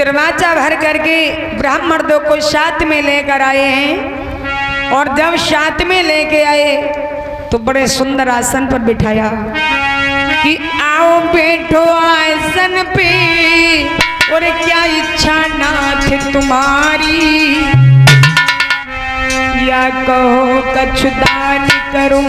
दरवाजा भर करके ब्राह्मण दो को साथ में लेकर आए हैं। और जब साथ में लेके आए तो बड़े सुंदर आसन पर बिठाया कि आओ बैठो आसन पे, और क्या इच्छा नाथ तुम्हारी, या कहो कछु दान करूं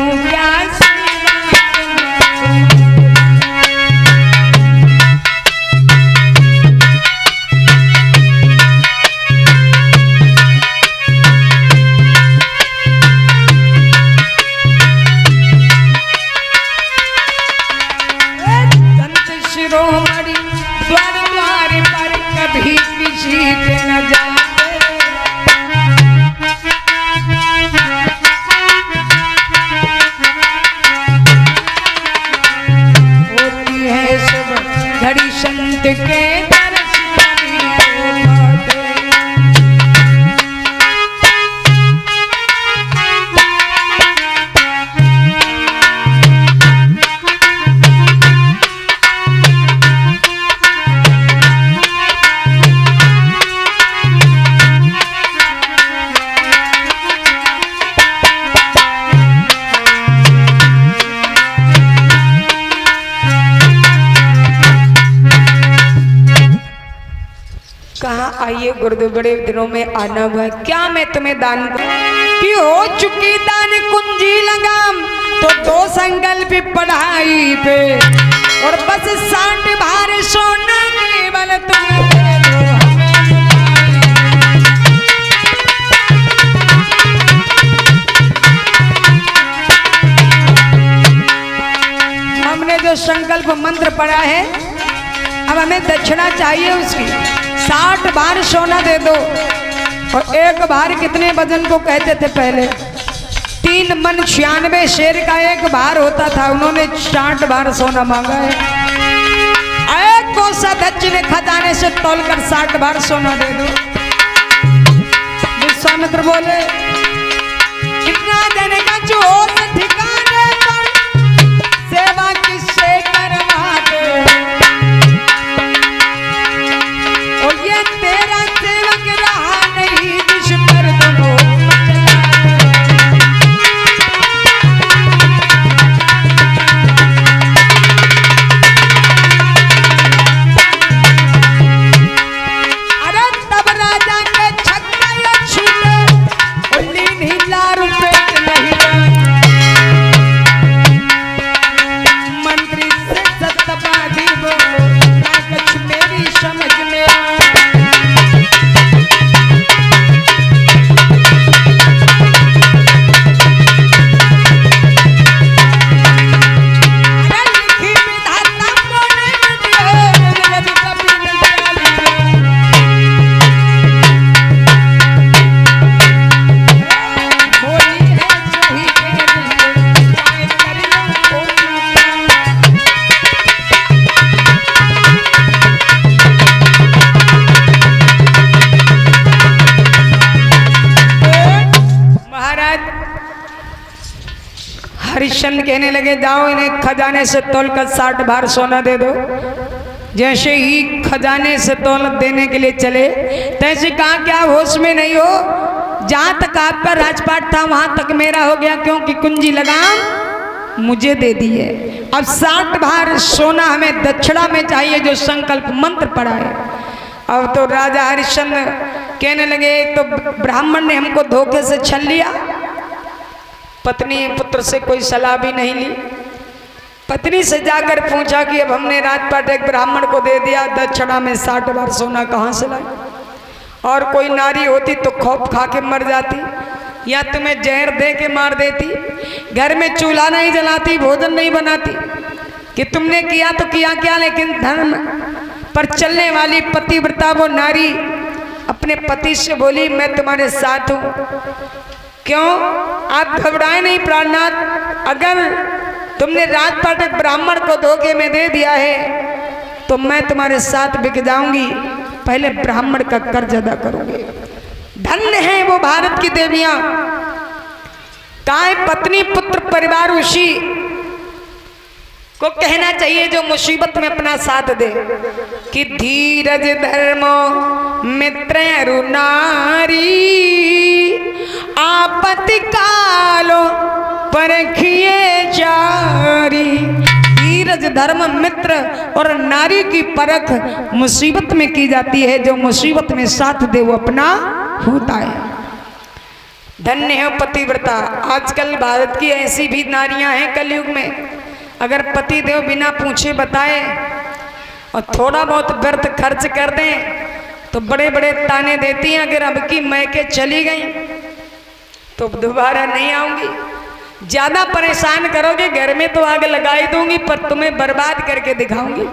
क्या आइए गुरुदेव, बड़े दिनों में आना हुआ है, क्या मैं तुम्हें दान कि हो चुकी दान कुंजी लगाम, तो दो संकल्प पढ़ाई पे, और बस 60 भार सोना केवल तुम्हें दे दो। हमने जो संकल्प मंत्र पढ़ा है, अब हमें दक्षिणा चाहिए उसकी। 60 भार सोना दे दो। और एक भार कितने वजन को कहते थे पहले? 3 मन 96 शेर का एक भार होता था। उन्होंने 60 भार सोना मांगा है। एक कोषाध्यक्ष ने खजाने से तोलकर 60 भार सोना दे दो। विश्वामित्र बोले कितना देने का जो ठिकाने पर, सेवा किससे करवाते, और ये तेरा सेवक रहा नहीं जिस पर दोनों हरिश्चंद्र कहने लगे जाओ इन्हें खजाने से तोलकर 60 भार सोना दे दो। जैसे ही खजाने से तोल देने के लिए चले, तैसे कहा क्या होश में नहीं हो? जहां तक आपका राजपाट था वहां तक मेरा हो गया, क्योंकि कुंजी लगाम मुझे दे दी है। अब 60 भार सोना हमें दक्षिणा में चाहिए, जो संकल्प मंत्र पढ़ा है। अब तो राजा हरिश्चंद्र कहने लगे तो ब्राह्मण ने हमको धोखे से छल लिया, पत्नी पुत्र से कोई सलाह भी नहीं ली। पत्नी से जाकर पूछा कि अब हमने राजपाट एक ब्राह्मण को दे दिया, दक्षिणा में 60 भार सोना कहाँ से लाई? और कोई नारी होती तो खौफ खा के मर जाती, या तुम्हें जहर दे के मार देती, घर में चूल्हा नहीं जलाती, भोजन नहीं बनाती। कि तुमने किया तो किया क्या, लेकिन धर्म पर चलने वाली पतिव्रता वो नारी अपने पति से बोली मैं तुम्हारे साथ हूँ। क्यों? आप घबराए नहीं प्राणनाथ, अगर तुमने राजपाट ब्राह्मण को धोखे में दे दिया है तो मैं तुम्हारे साथ बिक जाऊंगी, पहले ब्राह्मण का कर्ज अदा करूंगी। धन्य है वो भारत की देवियां, काय पत्नी पुत्र परिवार उसी को कहना चाहिए जो मुसीबत में अपना साथ दे। कि धीरज धर्मो मित्र अरु नारी, आपत्ति कालो परखिए चारी। धीरज धर्म मित्र और नारी की परख मुसीबत में की जाती है, जो मुसीबत में साथ दे वो अपना होता है। धन्य है पतिव्रता। आजकल भारत की ऐसी भी नारियां हैं कलयुग में, अगर पति देव बिना पूछे बताए और थोड़ा बहुत व्यर्थ खर्च कर दें तो बड़े बड़े ताने देती हैं, अगर अब की मैके चली गई तो दोबारा नहीं आऊंगी, ज्यादा परेशान करोगे घर में तो आग लगाई दूंगी पर तुम्हें बर्बाद करके दिखाऊंगी।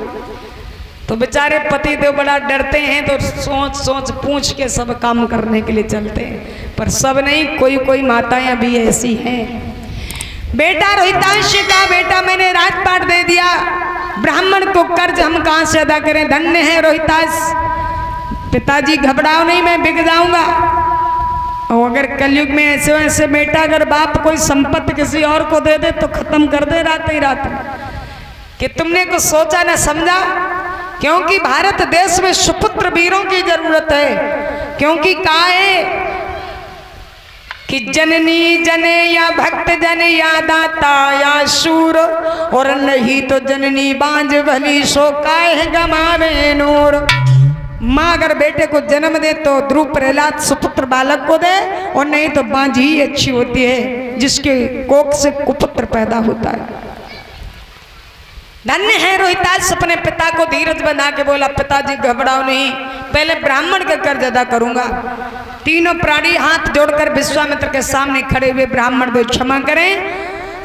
तो बेचारे पति देव बड़ा डरते हैं, तो सोच सोच पूछ के सब काम करने के लिए चलते हैं, पर सब नहीं, कोई कोई माताएं अभी ऐसी हैं। बेटा रोहितांश का बेटा मैंने राजपाट दे दिया, ब्राह्मण को कर्ज हम कहां से अदा करें। धन्य है रोहितांश, पिताजी घबराओ नहीं, मैं बिक जाऊंगा। और अगर कलयुग में ऐसे वैसे बेटा अगर बाप कोई संपत्ति किसी और को दे दे तो खत्म कर दे रात ही रात में, कि तुमने कुछ सोचा न समझा। क्योंकि भारत देश में सुपुत्र वीरों की जरूरत है, क्योंकि कहा है कि जननी जने या भक्त जन या दाता या शूर, और नहीं तो जननी बांझ भली सो काहे गमावे नूर। माँ अगर बेटे को जन्म दे तो ध्रुव प्रहलाद सुपुत्र बालक को दे, और नहीं तो बांझ ही अच्छी होती है जिसके कोख से कुपुत्र पैदा होता है। धन्य है रोहितास अपने पिता को धीरज बना के बोला, पिताजी घबराओ नहीं, पहले ब्राह्मण का कर्ज अदा करूंगा। तीनों प्राणी हाथ जोड़कर विश्वामित्र के सामने खड़े हुए, ब्राह्मण को क्षमा करें,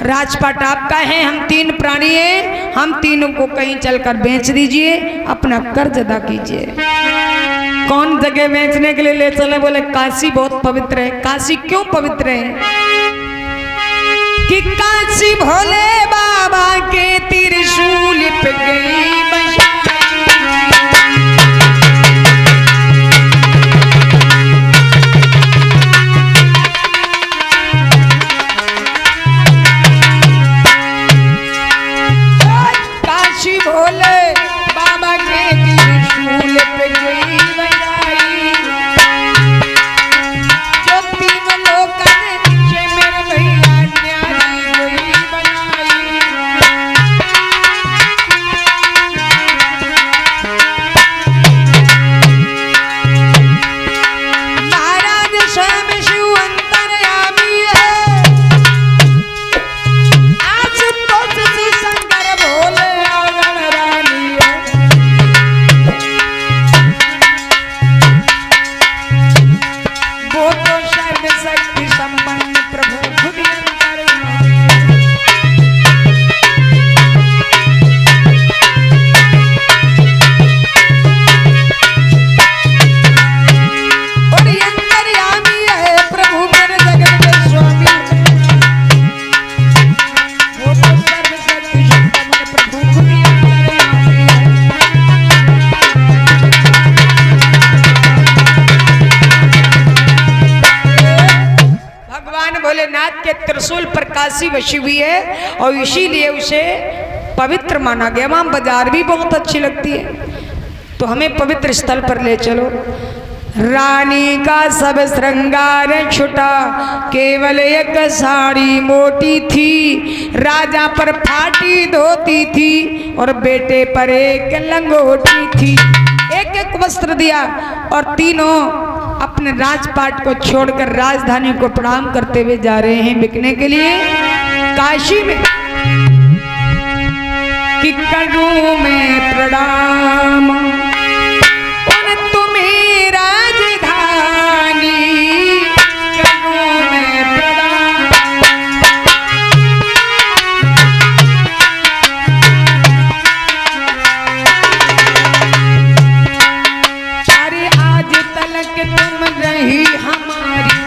राजपाट आपका है, हम 3 प्राणी हैं, हम तीनों को कहीं चलकर बेच दीजिए, अपना कर्ज अदा कीजिए। कौन जगह बेचने के लिए ले चले? बोले काशी बहुत पवित्र है। काशी क्यों पवित्र है? कि काशी भोले बाबा के त्रिशूल पे गई बशा, काशी भोले बाबा के त्रिशूल पे गई बजाई, जो 3 लोग नीचे मेरे भैया न्यारी गई बनाई। महाराज स्वयं शिव अंतर्यामी है, आज तो श्री शंकर भोले आंगन रानी है। वो तो सर्वशक्ति संपन्न प्रभु खुद अंतर्यामी है। और ये अंतर्यामी है प्रभु मेरे जगत के स्वामी, वो तो सर्वशक्ति संपन्न प्रभु खुद अंतर्यामी है। भगवान भोलेनाथ के त्रिशूल पर काशी बसी हुई है और इसीलिए उसे पवित्र माना गया। वहां बाजार भी बहुत अच्छी लगती है, तो हमें पवित्र स्थल पर ले चलो। रानी का सब श्रृंगार छुटा, केवल एक साड़ी मोटी थी, राजा पर फाटी धोती थी और बेटे पर एक लंगोटी थी। एक एक वस्त्र दिया और तीनों अपने राजपाट को छोड़कर राजधानी को प्रणाम करते हुए जा रहे हैं बिकने के लिए काशी में। कि करूं मैं प्रणाम उन तुम्हें राजधानी, करूं मैं प्रणाम। अरे आज तलक तुम रही हमारी,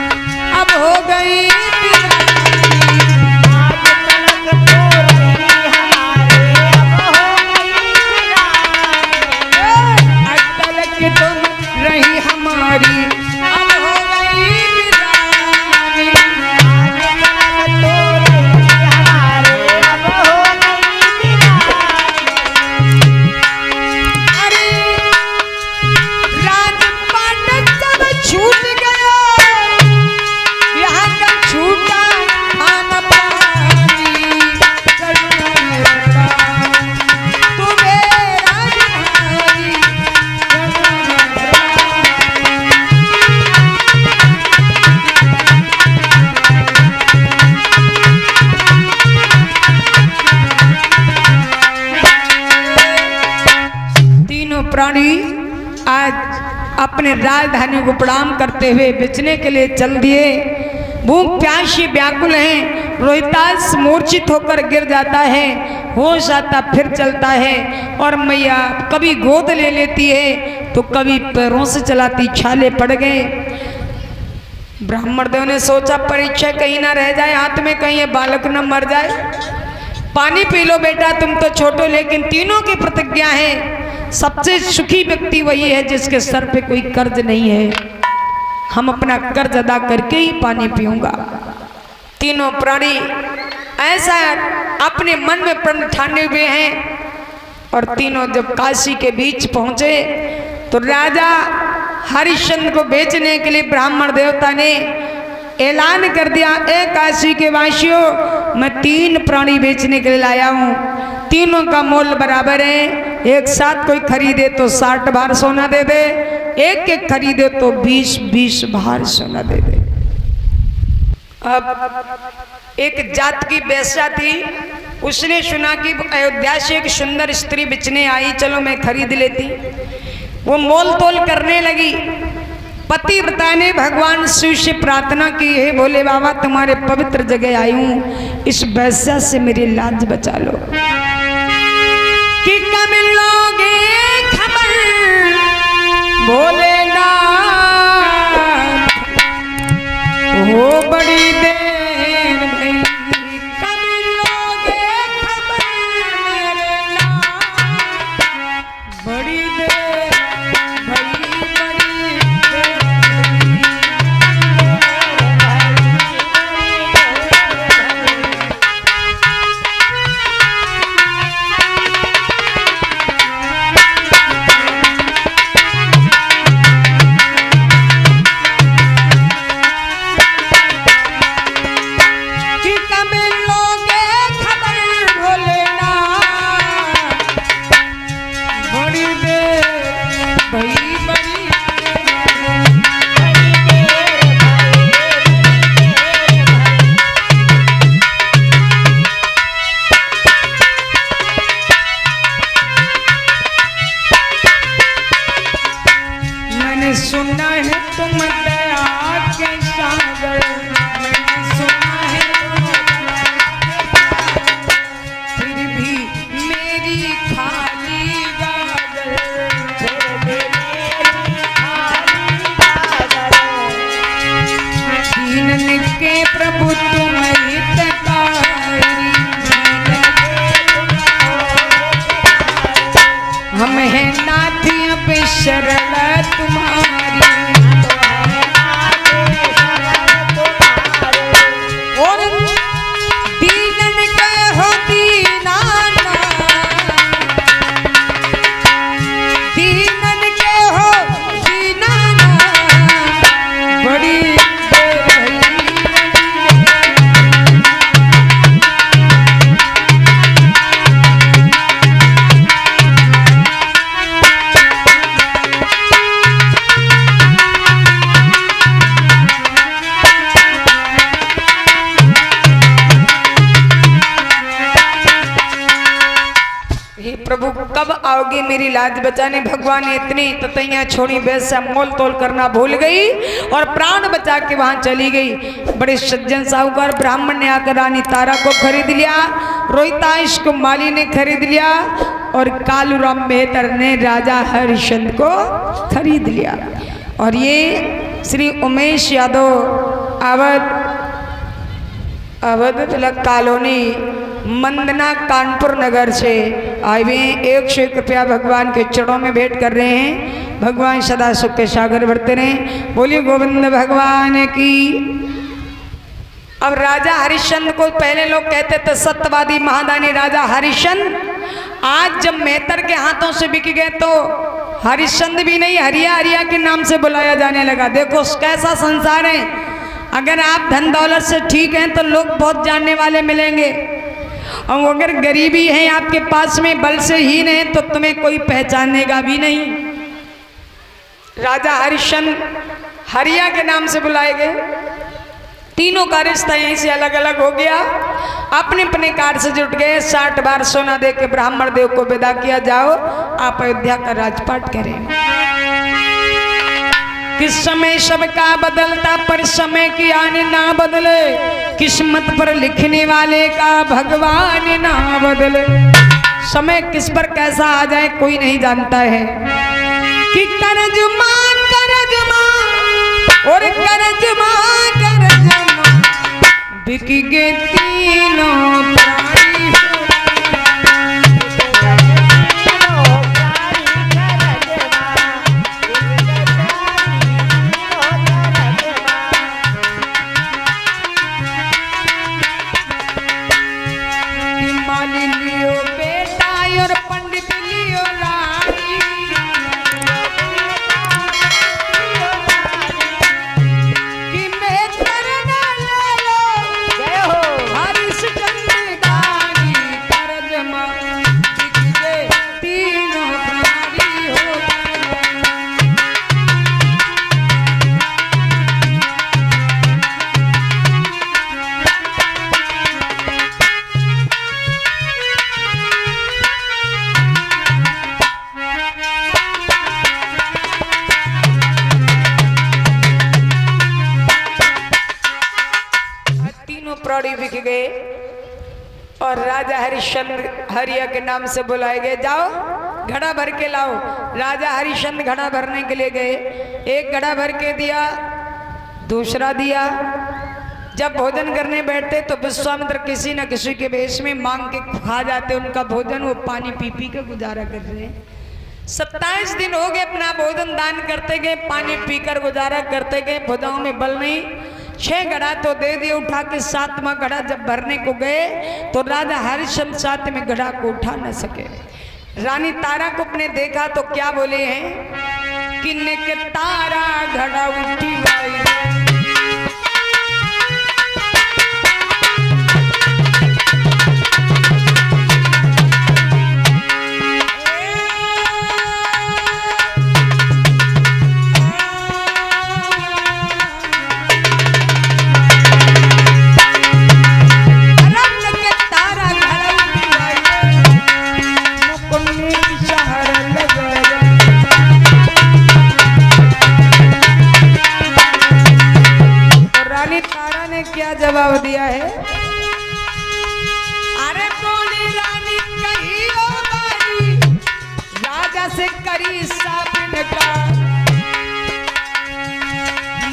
अब हो गई प्राणी आज अपने राजधानी को प्रणाम करते हुए बेचने के लिए चल दिए। भूख प्यासी व्याकुल हैं। रोहितास मूर्छित होकर गिर जाता है, होश आता फिर चलता है और मैया कभी गोद ले लेती है तो कभी पैरों से चलाती, छाले पड़ गए। ब्राह्मण देव ने सोचा परीक्षा कहीं ना रह जाए हाथ में, कहीं ये बालक न मर जाए। पानी पी लो बेटा, तुम तो छोटो, लेकिन तीनों की प्रतिज्ञा है सबसे सुखी व्यक्ति वही है जिसके सर पे कोई कर्ज नहीं है। हम अपना कर्ज अदा करके ही पानी पीऊंगा। तीनों प्राणी ऐसा अपने मन में प्रण ठाने हुए हैं। और तीनों जब काशी के बीच पहुंचे तो राजा हरिश्चंद्र को बेचने के लिए ब्राह्मण देवता ने ऐलान कर दिया, ए काशी के वासियों, मैं 3 प्राणी बेचने के लिए लाया हूँ। तीनों का मोल बराबर है। एक साथ कोई खरीदे तो 60 भार सोना दे दे, एक एक खरीदे तो 20-20 भार सोना दे दे। अब एक जात की वेश्या थी, उसने सुना कि अयोध्या से एक सुंदर स्त्री बेचने आई, चलो मैं खरीद लेती। वो मोल तोल करने लगी। पतिव्रता ने भगवान शिव से प्रार्थना की, हे भोले बाबा तुम्हारे पवित्र जगह आई हूँ, इस वेश्या से मेरी लाज बचा लो। कि कब लोगे खबर भोलेनाथ, हो बड़ी देर भई, कब लोगे खबर मेरे नाथ, बड़ी देर भई, बड़ी देर सुना है तुम दया के सागर, मैंने सुना है फिर भी मेरी खाली गागर, दीनन के प्रभु तुम हितकारी, हम हैं नाथियां पे शरण तुम्हारी। और दीनन के हो दीनाना, दीनन के हो दीनाना, बड़ी प्रभु कब आओगे मेरी लाज बचाने। भगवान ने इतनी ततैया छोड़ी, वैसा मोल तोल करना भूल गई और प्राण बचा के वहां चली गई। बड़े सज्जन साहूकार ब्राह्मण ने आकर रानी तारा को खरीद लिया, रोहिताश को माली ने खरीद लिया और कालूराम मेहतर ने राजा हरिश्चंद्र को खरीद लिया। और ये श्री उमेश यादव अवध तिलक कॉलोनी मंदना कानपुर नगर से आए हुए हैं। 101 रुपया भगवान के चरणों में भेंट कर रहे हैं। भगवान सदा सुख के सागर बरते रहें। बोलिए गोविंद भगवान की। अब राजा हरिश्चंद्र को पहले लोग कहते थे सत्यवादी महादानी राजा हरिश्चंद्र, आज जब मेहतर के हाथों से बिक गए तो हरिश्चंद्र भी नहीं, हरिया हरिया के नाम से बुलाया जाने लगा। देखो कैसा संसार है। अगर आप धन दौलत से ठीक हैं तो लोग बहुत जानने वाले मिलेंगे, और अगर गरीबी है आपके पास में, बल से हीन है, तो तुम्हें कोई पहचानेगा भी नहीं। राजा हरिश्चंद्र हरिया के नाम से बुलाए गए। तीनों का रिश्ता यहीं से अलग अलग हो गया। अपने अपने कार से जुट गए। 60 बार सोना दे के ब्राह्मण देव को विदा किया। जाओ आप अयोध्या का राजपाट करें। किस समय सबका बदलता पर समय की आने ना बदले, किस्मत पर लिखने वाले का भगवान ना बदले। समय किस पर कैसा आ जाए कोई नहीं जानता है। कि करजमा और करजमा बिक गए तीनों प्राणी। माली लियो बेटा और पंडित लियो रानी। कि मैं करना ले लो हरिश्चंद्र दानी। करजमा बिक गए तीनों प्राणी हो। प्रौढ़ी बिक गए और राजा हरिश्चंद्र हरिया के नाम से बुलाए गए। जाओ घड़ा भर के लाओ। राजा हरिश्चंद्र घड़ा भरने के लिए गए। एक घड़ा भर के दिया, दूसरा दिया। जब भोजन करने बैठते तो विश्वामित्र किसी न किसी के वेश में मांग के खा जाते उनका भोजन। वो पानी पी पी के गुजारा कर रहे हैं। 27 दिन हो गए अपना भोजन दान करते गए, पानी पीकर गुजारा करते गए। भुजाओं में बल नहीं। 6 घड़ा तो दे दिए उठा के, 7वां घड़ा जब भरने को गए तो राजा हरिश्चंद्र 7वें घड़ा को उठा न सके। रानी तारा को अपने देखा तो क्या बोले हैं कि ने के तारा घड़ा उठी भाई। क्या जवाब दिया है? अरे बोली रानी कही ओ बारी, राजा से करी साबिन का।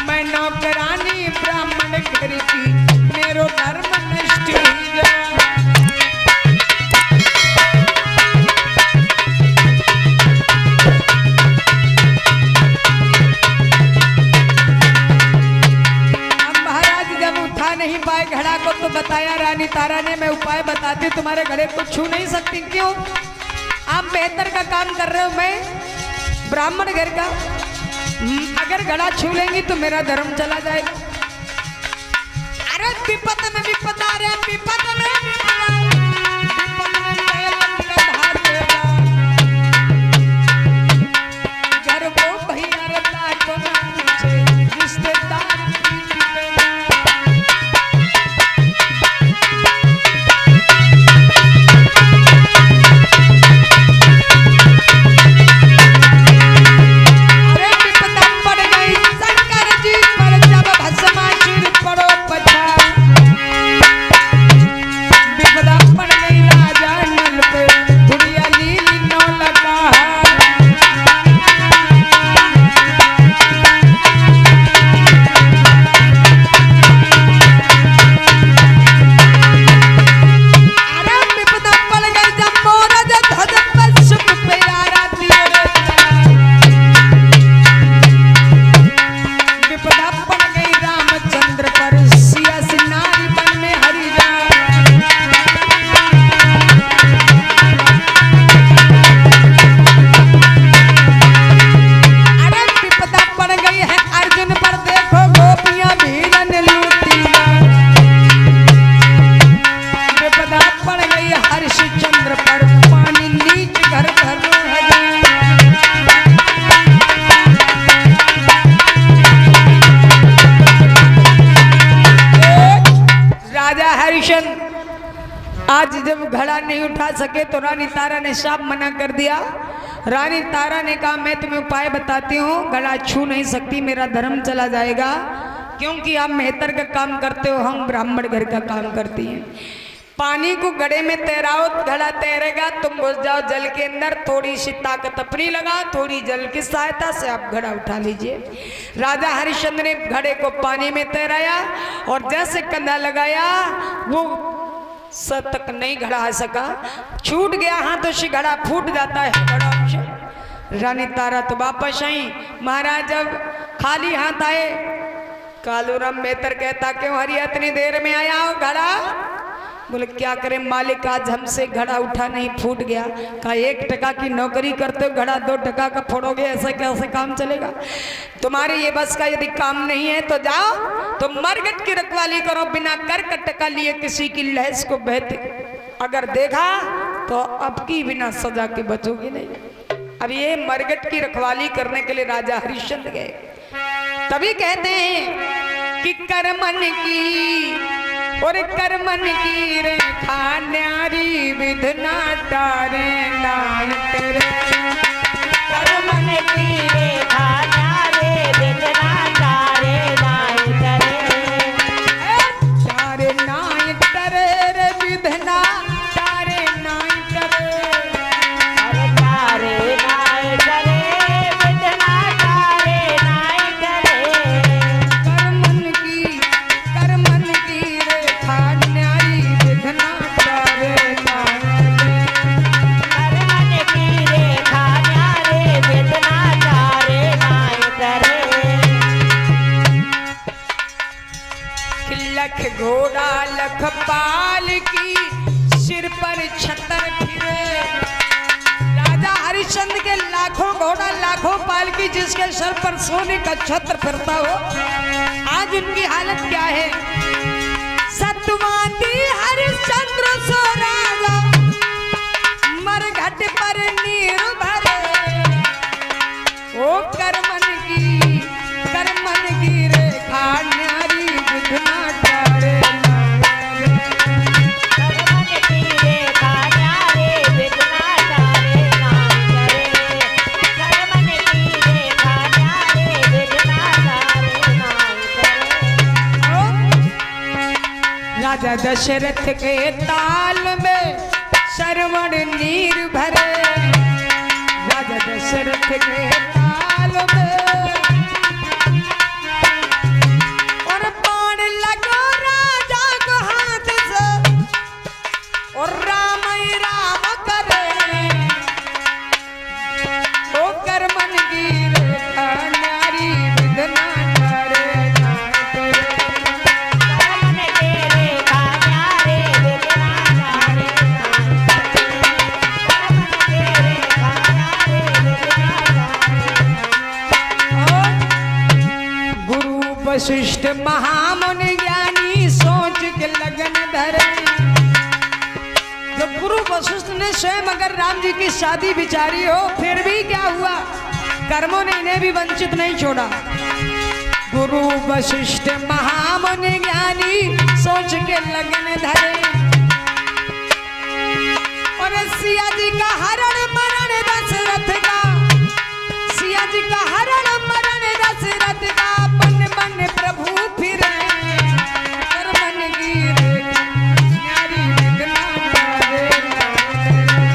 मैं नौकरानी ब्राह्मण घर की, मेरो धर्म नष्ट ही जा। नहीं पाए घड़ा को तो बताया रानी तारा ने, मैं उपाय बताती तुम्हारे घड़े को छू नहीं सकती। क्यों? आप बेहतर का काम कर रहे हो, मैं ब्राह्मण घर का। अगर घड़ा छू लेंगी तो मेरा धर्म चला जाएगा। अरे विपत में विपत आ रहे, विपत में घर को भैया रता को रिश्तेदार के तो रानी तारा ने साफ मना कर दिया। रानी तारा ने कहा मैं तुम्हें उपाय बताती हूँ, गला छू नहीं सकती, मेरा धर्म चला जाएगा, क्योंकि आप मेहतर का काम करते हो, हम ब्राह्मण घर का काम करती हैं। पानी को घड़े में तैराओ, घड़ा तैरेगा, तुम घुस जाओ जल के अंदर, थोड़ी सी ताकत अपनी लगा, थोड़ी जल की सहायता से आप घड़ा उठा लीजिए। राजा हरिश्चंद्र ने घड़े को पानी में तैराया और जैसे कंधा लगाया वो सर तक नहीं घड़ा आ सका, छूट गया हाथों से, घड़ा फूट जाता है घड़ों से। रानी तारा तो वापस आई। महाराज जब खाली हाथ आए, कालूराम मेहतर कहता क्यों हरिया इतनी देर में आया हो घड़ा? बोले क्या करें मालिक, आज हमसे घड़ा उठा नहीं, फूट गया। कहा 1 टका की नौकरी करते हो, घड़ा 2 टका का फोड़ोगे, ऐसा कैसे काम चलेगा? तुम्हारे ये बस का यदि काम नहीं है तो जाओ, तो मरघट की रखवाली करो, बिना कर का टका लिए किसी की लहस को बहते अगर देखा तो अब की बिना सजा के बचोगे नहीं। अब ये मरघट की रखवाली करने के लिए राजा हरिश्चंद्र गए। तभी कहते हैं कि करमन की और करमन की रेखा न्यारी विधना तारे नाय तेरे, करमन की रेखा न्यारे विधना तारे नाय तेरे, तारे नाय तेरे रे विधना तारे नाय तेरे, अरे तारे नाय तेरे विधना तारे नाय तेरे, करमन की रेखा न्यारी विधना तारे नाय तेरे, करमन की रेखा न्यारे विधना तारे नाय तेरे, लख घोड़ा लख पाल की सिर पर छतर फिरे। राजा हरिश्चंद्र के लाखों घोड़ा लाखों पाल की जिसके सर पर सोने का छत्र फिरता हो, आज उनकी हालत क्या है? सतवादी हरिश्चंद्र सो राजा मरघट पर नीर भरे, ओ करमन की रेखा न्यारी विधना तारे नाय तेरे, करमन की रेखा न्यारे विधना तारे नाय तेरे, करमन की रेखा न्यारे विधना तारे नाय तेरे। राजा दशरथ के ताल में श्रवण नीर भरे, राजा दशरथ के ताल में और बाण लगो राजा को हाथ से और राम ही राम करे, ओ करमन की रेखा न्यारी विधना तारे नाय तेरे, करमन की रेखा न्यारे विधना तारे नाय तेरे, करमन की रेखा न्यारे विधना तारे नाय तेरे। गुरु वशिष्ठ महामुनि ज्ञानी सोच के लगन धरे। जब गुरु वशिष्ठ ने स्वयं अगर राम जी की शादी विचारी हो, फिर भी क्या हुआ, कर्मों ने इन्हें भी वंचित नहीं छोड़ा। गुरु वशिष्ठ महामुनि ज्ञानी सोच के लगन धरे और सिया जी का हरण मरण दशरथ का, सिया जी का हरण मरण दशरथ का, बन बन प्रभु फिरे, करमन की रेखा न्यारी विधना तारे नाय तेरे,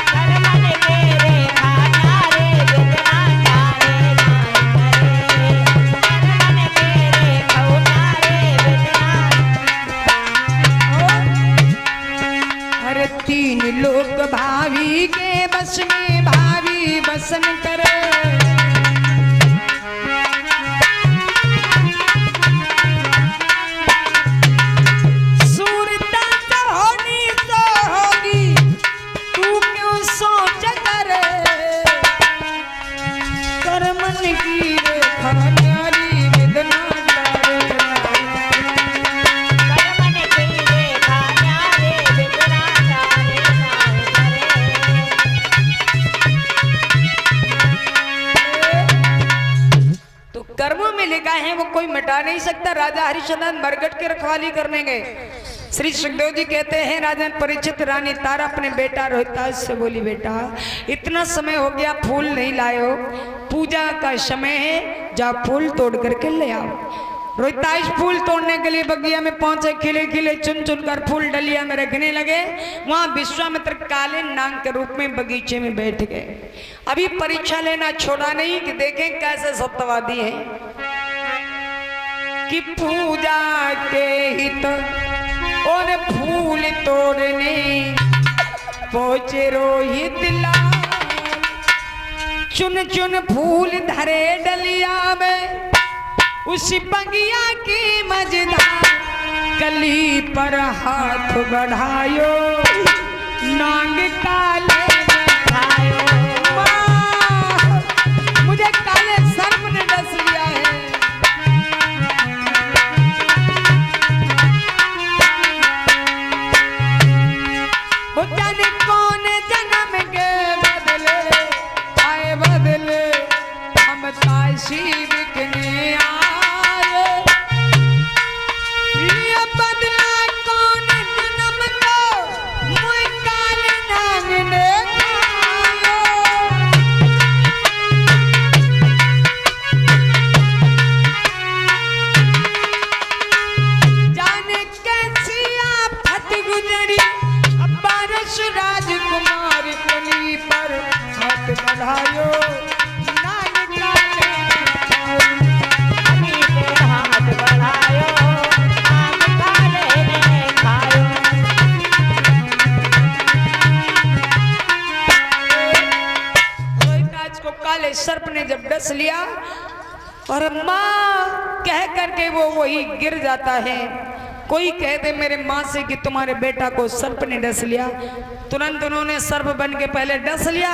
करमन की रेखा न्यारे विधना तारे नाय तेरे, करमन की रेखा न्यारे विधना। हर 3 लोक भावी के बस में भावी बसन करे, सूरता तो होनी तो होगी, तू क्यों सोच करे, करमन की रेखा न्यारी विधना तारे नाय तेरे, करमन की रेखा न्यारे विधना तारे नाय तेरे। तो कर्मों में लिखा है वो कोई मिटा नहीं सकता। राजा हरिश्चंद्र मरघट की रखवाली करने गए, श्री सुखदेव जी कहते हैं राजन परीक्षित रानी तारा अपने बेटा रोहिताज से बोली, बेटा इतना समय हो गया फूल नहीं लाए हो, पूजा का समय है, जा फूल तोड़ करके ले आओ। रोहिताज फूल तोड़ने के लिए बगिया में पहुंचे, खिले खिले चुन चुन कर फूल डलिया में रखने लगे। वहां विश्वामित्र काले नाग के रूप में बगीचे में बैठ गए। अभी परीक्षा लेना छोड़ा नहीं कि देखें कैसे सत्यवादी है कि पूजा के हित और फूल तोड़ने पहुंचे रोहित लाल, चुन चुन फूल धरे डलिया में उस बगिया की मजेदार कली पर हाथ बढ़ायो, नाग काले बढ़ायो। मुझे काले सर्प ने डस लिया है। वो जाने कौन जन्म के बदले आए बदले, हम काशी बिकने आए। ये बदला कौन जन्म को मुझ काले नाग ने खायो। जाने कैसी आफत गुजरी बारिश राजकुमार कली पर हाथ बढ़ायो, नाग काले कली पे हाथ बढ़ायो, नाग काले ने खायो। रोहिताज को काले सर्प ने जब डस लिया और माँ कह करके वो वही गिर जाता है। कोई कह दे मेरे माँ से कि तुम्हारे बेटा को सर्प ने डस लिया, तुरंत उन्होंने सर्प बन के पहले डस लिया।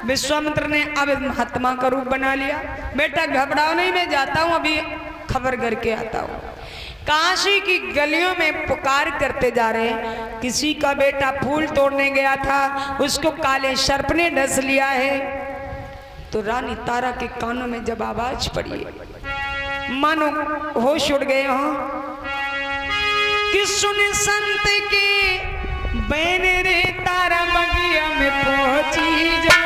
विश्वामित्र ने अब महात्मा का रूप बना लिया। बेटा घबराओ नहीं, मैं जाता हूँ, अभी खबर करके आता हूँ। काशी की गलियों में पुकार करते जा रहे हैं, किसी का बेटा फूल तोड़ने गया था, उसको काले सर्प ने डस लिया है। तो रानी तारा के कानों में जब आवाज पड़ी, मानो होश उड़ गए हों कि सुन संत के बैन रे तारा बगिया में पहुंची जा।